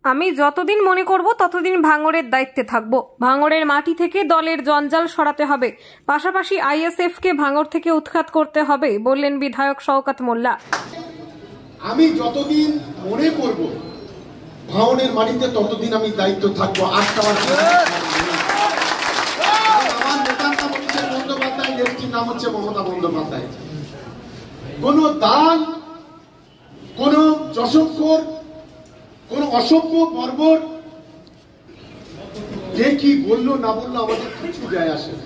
আমি যতদিন মনে করব ততদিন ভাঙড়ের দায়িত্বে থাকব। ভাঙড়ের মাটি থেকে দলের জঞ্জাল সরাতে হবে, পাশাপাশি আইএসএফকে ভাঙড় থেকে উৎখাত করতে হবে বললেন বিধায়ক শওকত মোল্লা। আমি যতদিন মনে করব ভাঙড়ের মাটিতে ততদিন আমি দায়িত্ব থাকবো। আমার নেতার নাম হচ্ছে বন্দ্যোপাধ্যায়, নেত্রীর নাম হচ্ছে মমতা বন্দ্যোপাধ্যায়। কোন দাল, কোন যশস্কর, কোন অসভ্য বর্বর কে কি বললো না বললো আমাদের কিছু যায় আসে না।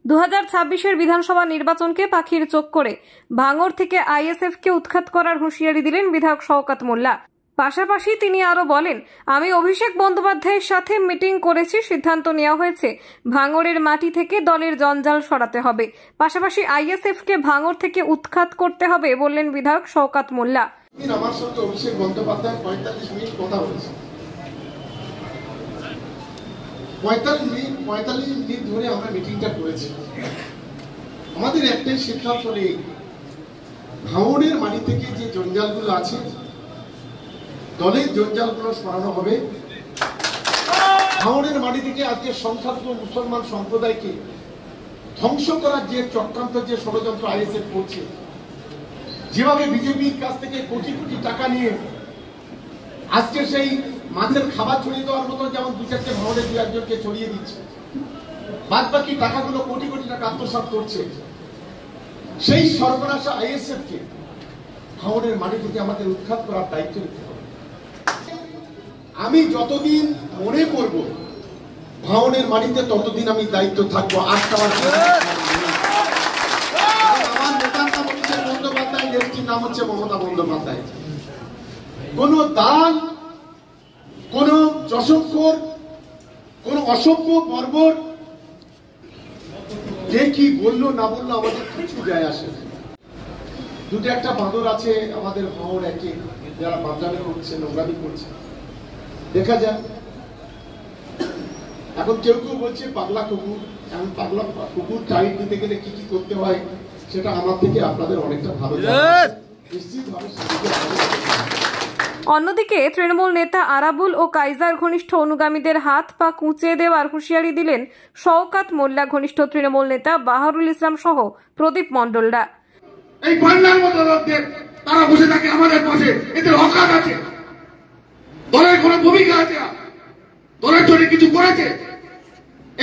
2026-এর বিধানসভা নির্বাচনকে পাখির চোখ করে ভাঙড় থেকে আইএসএফকে উৎখাত করার হুঁশিয়ারি দিলেন বিধায়ক শওকত মোল্লা। পাশাপাশি তিনি আরো বলেন, আমি অভিষেক বন্দ্যোপাধ্যায়ের সাথে মিটিং করেছি, সিদ্ধান্ত নেওয়া হয়েছে ভাঙড়ের মাটি থেকে দলের জঞ্জাল সরাতে হবে, পাশাপাশি আইএসএফকে ভাঙড় থেকে উৎখাত করতে হবে বললেন বিধায়ক শওকত মোল্লা। আমার সাথে অভিষেক বন্দ্যোপাধ্যায় 45 মিনিট কথা বলেছে। 45 মিনিট ধরে আমরা মিটিংটা করেছি। আমাদের একটাই সিদ্ধান্ত নেই, ভাঙড়ের মাটি থেকে যে জঞ্জালগুলো আছে দলের জঞ্জালগুলো সরানো হবে। ভাঙড়ের মাটি থেকে আজকে সংখ্যালঘু মুসলমান সম্প্রদায়কে ধ্বংস করার যে চক্রান্ত, যে ষড়যন্ত্র আইএসএফ করছে, যেভাবে বিজেপির কাছ থেকে কোটি কোটি টাকা নিয়ে আজকে সেই মাছের খাবার ছড়িয়ে দেওয়ার মতো যেমন 2-4টে ভাঙড়ে 2-1জনকে ছড়িয়ে দিচ্ছে, বাদ বাকি টাকাগুলো কোটি কোটি টাকা আত্মসাৎ করছে, সেই সর্বনাশা আইএসএফ কে ভাঙড়ের মাটি থেকে আমাদের উৎখাত করার দায়িত্ব নিতে হবে। আমি যতদিন মনে করব ভাঙড়ের মাটিতে ততদিন আমি দায়িত্ব থাকবো। আমার নেতার নাম হচ্ছে বন্দ্যোপাধ্যায়, নেত্রীর নাম হচ্ছে মমতা বন্দ্যোপাধ্যায়। কোন দাল, কোন যশস্কর, কোন অসভ্য বর্বর কে কি বললো না বললো আমাদের কিছু যায় আসে না। দুটো একটা বাঁদর আছে আমাদের ভাঙড় একে, যারা বাঁদরামি করছে, নোংরামি করছে, দেখা যায়। এখন কেউ কেউ বলছে পাগলা কুকুর। এখন পাগলা কুকুর টাইট দিতে গেলে কি কি করতে হয় সেটা আমার থেকে আপনাদের অনেকটা ভালো নিশ্চিতভাবে। অন্যদিকে তৃণমূল নেতা আরাবুল ও কাইজার ঘনিষ্ঠ অনুগামীদের হাত পা কুঁচে দেওয়ার হুঁশিয়ারি দিলেন শওকত মোল্লা ঘনিষ্ঠ তৃণমূল নেতা বাহারুল ইসলাম সহ প্রদীপ মণ্ডলরা। এই বাংলার মতো লোকদের তারা বসে থাকে আমাদের পাশে, এদের অকাত আছে, দলের কোন ভূমিকা আছে, দলের জন্য কিছু করেছে।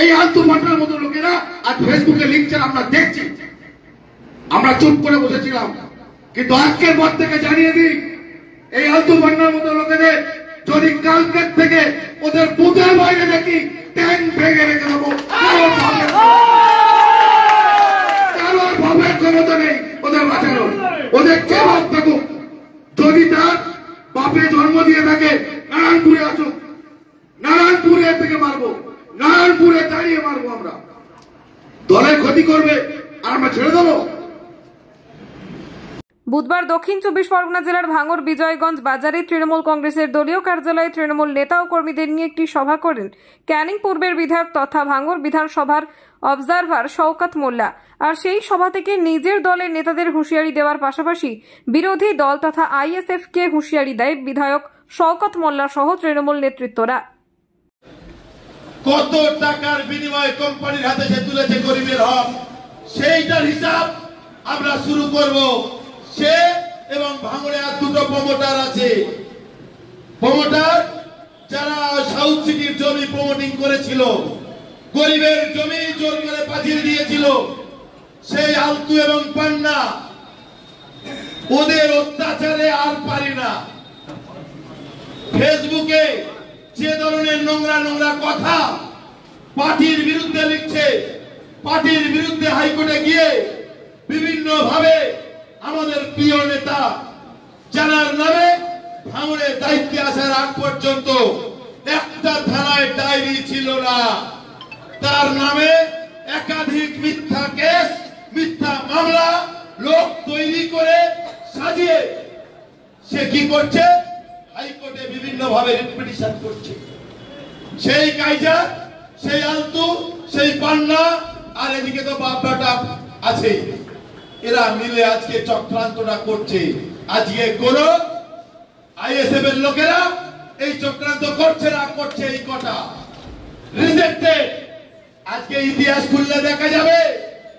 এই আলতু মাঠের মতো লোকেরা আজ ফেসবুকে লিখছেন, আমরা দেখছি। আমরা চুপ করে বসেছিলাম, কিন্তু আজকের পর থেকে জানিয়ে দিই, এই আলতু মাঠের মতো লোকেদের যদি কালকের থেকে ওদের বুথের বাইরে দেখি ট্যাঙ্ক ভেঙে রেখে দেবো। কারোর ভাবের ক্ষমতা নেই ওদের বাঁচানোর। ওদের কে ভাব থাকুক, যদি তার বাপে জন্ম দিয়ে থাকে নারায়ণপুরে আসুক, নারায়ণপুরে থেকে মারবো, নারায়ণপুরে দাঁড়িয়ে মারবো। আমরা দলের ক্ষতি করবে আর আমরা ছেড়ে দেবো? বুধবার দক্ষিণ 24 পরগনা জেলার ভাঙড় বিজয়গঞ্জ বাজারে তৃণমূল কংগ্রেসের দলীয় কার্যালয়ে তৃণমূল নেতা ও কর্মীদের নিয়ে একটি সভা করেন ক্যানিং পূর্বের বিধায়ক তথা ভাঙড় বিধানসভার অবজারভার শওকত মোল্লা। আর সেই সভা থেকে নিজের দলের নেতাদের হুঁশিয়ারি দেওয়ার পাশাপাশি বিরোধী দল তথা আইএসএফ কে হুঁশিয়ারি দেয় বিধায়ক শওকত মোল্লা সহ তৃণমূল নেতৃত্বরা। কত টাকার বিনিময়ে কোম্পানির হাতে সে তুলেছে গরিবের হক, সেইটার হিসাব আমরা শুরু করব। সে এবং ভাঙড়ে আর দুটো প্রমোটার আছে, প্রমোটার যারা সাউথ সিটির জমি প্রমোটিং করেছিল, গরিবের জমি জোর করে পাঁচিল দিয়েছিল, সেই আলতু এবং পান্না ওদের অত্যাচারে আর পারি না। ফেসবুকে যে ধরনের নোংরা নোংরা কথা পার্টির বিরুদ্ধে লিখছে, পার্টির বিরুদ্ধে হাইকোর্টে গিয়ে বিভিন্ন ভাবে আমাদের প্রিয় নেতা জানার নামে ভাঙড়ে দায়িত্বে আসার আগ পর্যন্ত একটা থানায় ডায়েরি ছিল না, তার নামে একাধিক মিথ্যা কেস, মিথ্যা মামলা লোক তৈরি করে সাজিয়ে সে কি করছে, হাইকোর্টে বিভিন্ন ভাবে রিপিটিশন করছে। সেই কাইজার, সেই আলতু, সেই পান্না, আর এদিকে তো বাপটা আছে, এরা মিলে আজকে চক্রান্তটা করছে। আজকে কোন আইএসএফ এর লোকেরা এই চক্রান্ত করছে না, করছে এই কটা রিজেক্টেড। আজকে ইতিহাস খুললে দেখা যাবে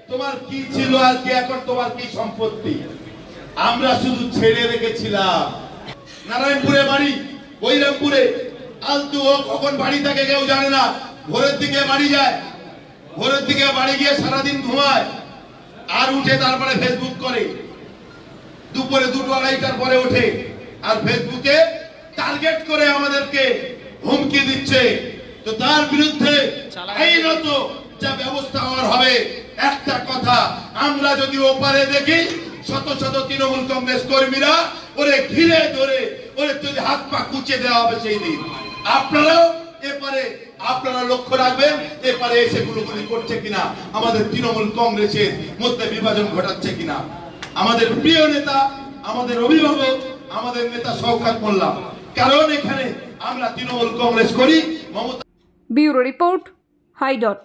তোমার কি ছিল আজকে, এখন তোমার কি সম্পত্তি। আমরা শুধু ছেড়ে রেখেছিলাম। নারায়ণপুরে বাড়ি, বৈরামপুরে আলতু ও কখন বাড়ি থাকে কেউ জানে না। ভোরের দিকে বাড়ি যায়, ভোরের দিকে বাড়ি গিয়ে সারাদিন ঘুমায়, আর উঠে তারপরে ফেসবুক করে। দুপুরে 2-2:30টার পরে ওঠে আর ফেসবুকে টার্গেট করে আমাদেরকে হুমকি দিচ্ছে। তো তার বিরুদ্ধে আইনত যা ব্যবস্থা হওয়ার হবে। একটা কথা, আমরা যদি ওপারে দেখি শত শত তৃণমূল কংগ্রেস কর্মীরা ওরে ঘিরে ধরে ওরে যদি হাত পা কুচে দেওয়া হবে সেই দিন। আপনারাও এপারে আপনারা লক্ষ্য রাখবেন এপারে এসে গুলোগুলি করছে কিনা, আমাদের তৃণমূল কংগ্রেসের মধ্যে বিভাজন ঘটাচ্ছে কিনা। আমাদের প্রিয় নেতা, আমাদের অভিভাবক, আমাদের নেতা শওকত মোল্লা, কারণ এখানে আমরা তৃণমূল কংগ্রেস করি। মমতা ব্যুরো রিপোর্ট হাই ডট।